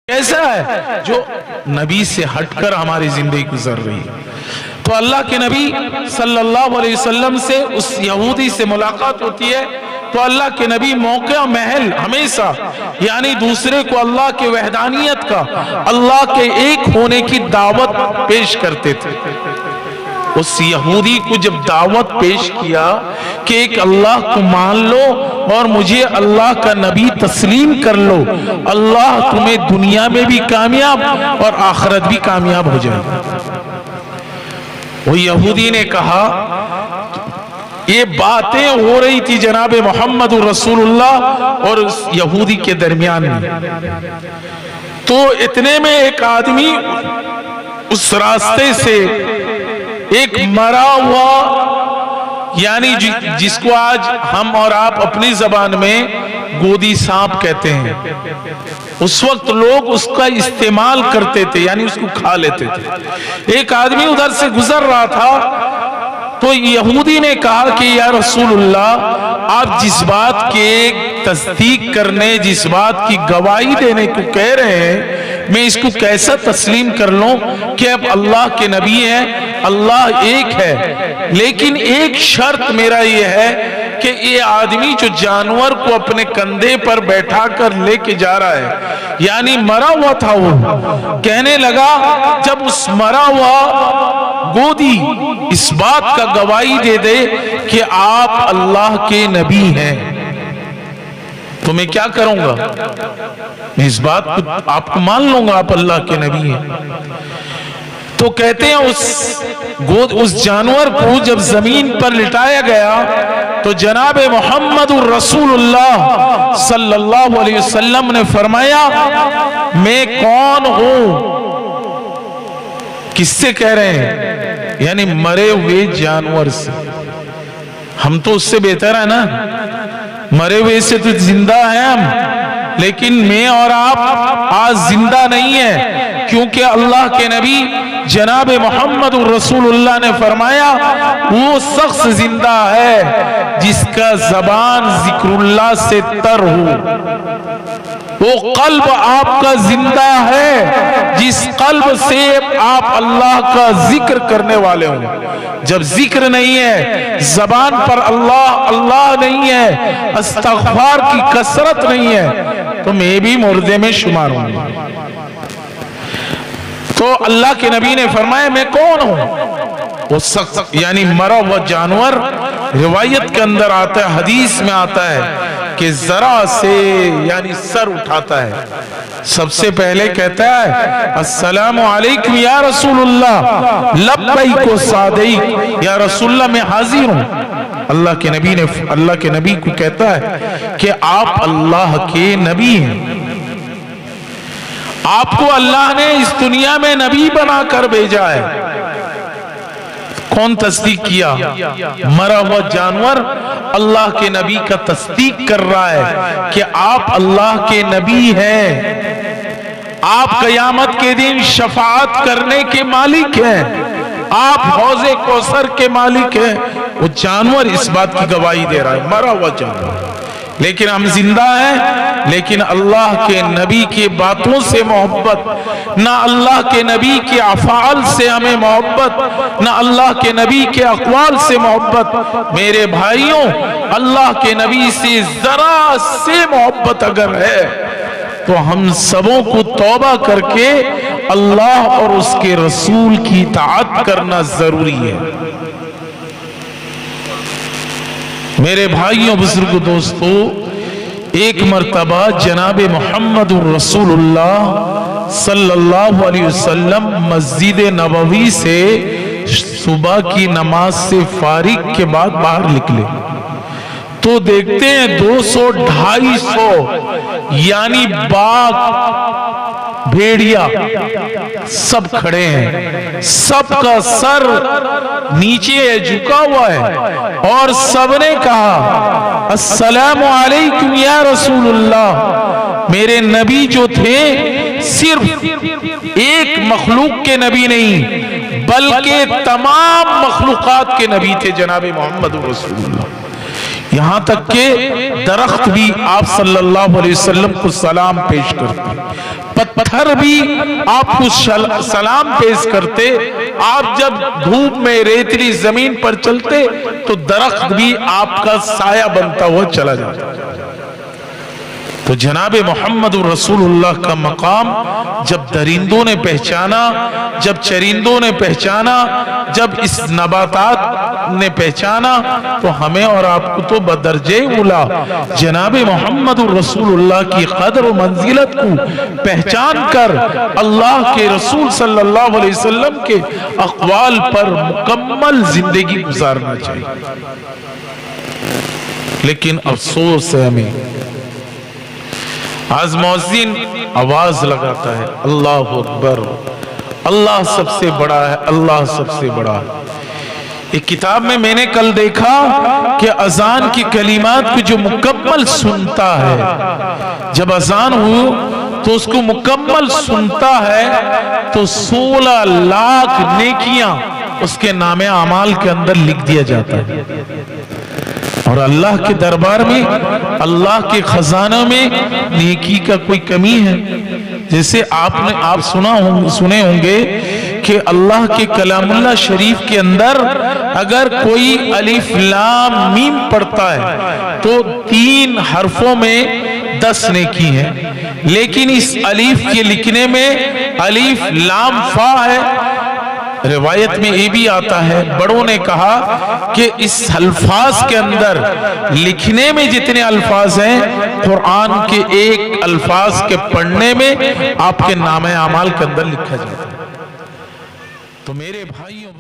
کیسا ہے جو نبی سے ہٹ کر ہماری زندگی گزر رہی ہے. تو اللہ کے نبی صلی اللہ علیہ وسلم سے اس یہودی سے ملاقات ہوتی ہے تو اللہ کے نبی موقع محل ہمیشہ یعنی دوسرے کو اللہ کے وحدانیت کا، اللہ کے ایک ہونے کی دعوت پیش کرتے تھے. اس یہودی کو جب دعوت پیش کیا کہ ایک اللہ کو مان لو اور مجھے اللہ کا نبی تسلیم کر لو، اللہ تمہیں دنیا میں بھی کامیاب اور آخرت بھی کامیاب ہو جائے. وہ یہودی نے کہا، یہ باتیں ہو رہی تھی جناب محمد رسول اللہ اور اس یہودی کے درمیان میں. تو اتنے میں ایک آدمی اس راستے سے ایک مرا ہوا یعنی جس کو آج ہم اور آپ اپنی زبان میں گودی سانپ کہتے ہیں، اس وقت لوگ اس کا استعمال کرتے تھے یعنی اس کو کھا لیتے تھے. ایک آدمی ادھر سے گزر رہا تھا تو یہودی نے کہا کہ یا رسول اللہ، آپ جس بات کے تصدیق کرنے، جس بات کی گواہی دینے کو کہہ رہے ہیں، میں اس کو کیسا تسلیم کر لوں کہ اب اللہ کے نبی ہیں، اللہ ایک ہے، لیکن ایک شرط میرا یہ ہے کہ یہ آدمی جو جانور کو اپنے کندھے پر بیٹھا کر لے کے جا رہا ہے یعنی مرا ہوا تھا، وہ کہنے لگا جب اس مرا ہوا گودی اس بات کا گواہی دے دے کہ آپ اللہ کے نبی ہیں تو میں کیا کروں گا؟ میں اس بات کو آپ کو مان لوں گا آپ اللہ کے نبی ہیں. تو کہتے ہیں اس جانور کو جب زمین پر لٹایا گیا تو جناب محمد رسول اللہ صلی اللہ علیہ وسلم نے فرمایا، میں کون ہوں؟ کس سے کہہ رہے ہیں؟ یعنی مرے ہوئے جانور سے. ہم تو اس سے بہتر ہے نا، مرے ہوئے سے تو زندہ ہیں ہم، لیکن میں اور آپ آج زندہ نہیں ہیں، کیونکہ اللہ کے نبی جناب محمد رسول اللہ نے فرمایا وہ شخص زندہ ہے جس کا زبان ذکر اللہ سے تر ہو، وہ قلب آپ کا زندہ ہے جس قلب سے آپ اللہ کا ذکر کرنے والے ہوں. جب ذکر نہیں ہے، زبان پر اللہ اللہ نہیں ہے، استغفار کی کثرت نہیں ہے، تو میں بھی مردے میں شمار ہوں. تو اللہ کے نبی نے فرمایا میں کون ہوں؟ وہ شخص یعنی مرا ہوا جانور، روایت کے اندر آتا ہے، حدیث میں آتا ہے کہ ذرا سے یعنی سر اٹھاتا ہے، سب سے پہلے کہتا ہے السلام علیکم یا رسول اللہ، لبیک و سعدیک، یا رسول اللہ میں حاضر ہوں. اللہ کے نبی کو کہتا ہے کہ آپ اللہ کے نبی ہیں، آپ کو اللہ نے اس دنیا میں نبی بنا کر بھیجا ہے. کون تصدیق کیا؟ مرا ہوا جانور اللہ کے نبی کا تصدیق کر رہا ہے کہ آپ اللہ کے نبی ہیں، آپ قیامت کے دن شفاعت کرنے کے مالک ہیں، آپ حوض کوثر کے مالک ہیں. وہ جانور اس بات کی گواہی دے رہا ہے، مرا ہوا جانور. لیکن ہم زندہ ہیں، لیکن اللہ کے نبی کی باتوں سے محبت، نہ اللہ کے نبی کے افعال سے ہمیں محبت، نہ اللہ کے نبی کے اقوال سے محبت. میرے بھائیوں، اللہ کے نبی سے ذرا سے محبت اگر ہے تو ہم سبوں کو توبہ کر کے اللہ اور اس کے رسول کی اطاعت کرنا ضروری ہے. میرے بھائیوں، بزرگ دوستو، ایک مرتبہ جناب محمد رسول اللہ صلی اللہ علیہ وسلم مسجد نبوی سے صبح کی نماز سے فارغ کے بعد باہر نکلے تو دیکھتے ہیں 200-250 یعنی باغ بھیڑیا سب کھڑے ہیں، سب کا سر نیچے جھکا ہوا ہے اور سب نے کہا السلام علیکم یا رسول اللہ. میرے نبی جو تھے صرف ایک مخلوق کے نبی نہیں بلکہ تمام مخلوقات کے نبی تھے جناب محمد رسول اللہ. یہاں تک کہ درخت بھی آپ صلی اللہ علیہ وسلم کو سلام پیش کرتے، پتھر بھی آپ کو سلام پیش کرتے، آپ جب دھوپ میں ریتلی زمین پر چلتے تو درخت بھی آپ کا سایہ بنتا ہوا چلا جاتا۔ تو جناب محمد رسول اللہ کا مقام جب درندوں نے پہچانا، جب چرندوں نے پہچانا، جب اس نباتات نے پہچانا، تو ہمیں اور آپ کو تو بدرجہ اولا جناب محمد رسول اللہ کی قدر و منزلت کو پہچان کر اللہ کے رسول صلی اللہ علیہ وسلم کے اقوال پر مکمل زندگی گزارنا چاہیے۔ لیکن افسوس ہے ہمیں، آج مؤذن آواز لگاتا ہے اللہ اکبر، اللہ سب سے بڑا ہے، اللہ سب سے بڑا ہے۔ ایک کتاب میں نے کل دیکھا کہ اذان کی کلمات کو جو مکمل سنتا ہے، جب اذان ہو تو اس کو مکمل سنتا ہے تو 16 لاکھ نیکیاں اس کے نام اعمال کے اندر لکھ دیا جاتا ہے۔ اور اللہ کے دربار میں، اللہ کے خزانوں میں نیکی کا کوئی کمی ہے؟ جیسے آپ سنے ہوں گے کہ اللہ کے کلام اللہ شریف کے اندر اگر کوئی الف لام میم پڑھتا ہے تو 3 حرفوں میں 10 نیکی ہے، لیکن اس الف کے لکھنے میں الف لام فا ہے۔ روایت میں یہ بھی آتا ہے، بڑوں نے کہا کہ اس الفاظ کے اندر لکھنے میں جتنے الفاظ ہیں، قرآن کے ایک الفاظ کے پڑھنے میں آپ کے نام اعمال کے اندر لکھا جاتا ہے۔ تو میرے بھائیوں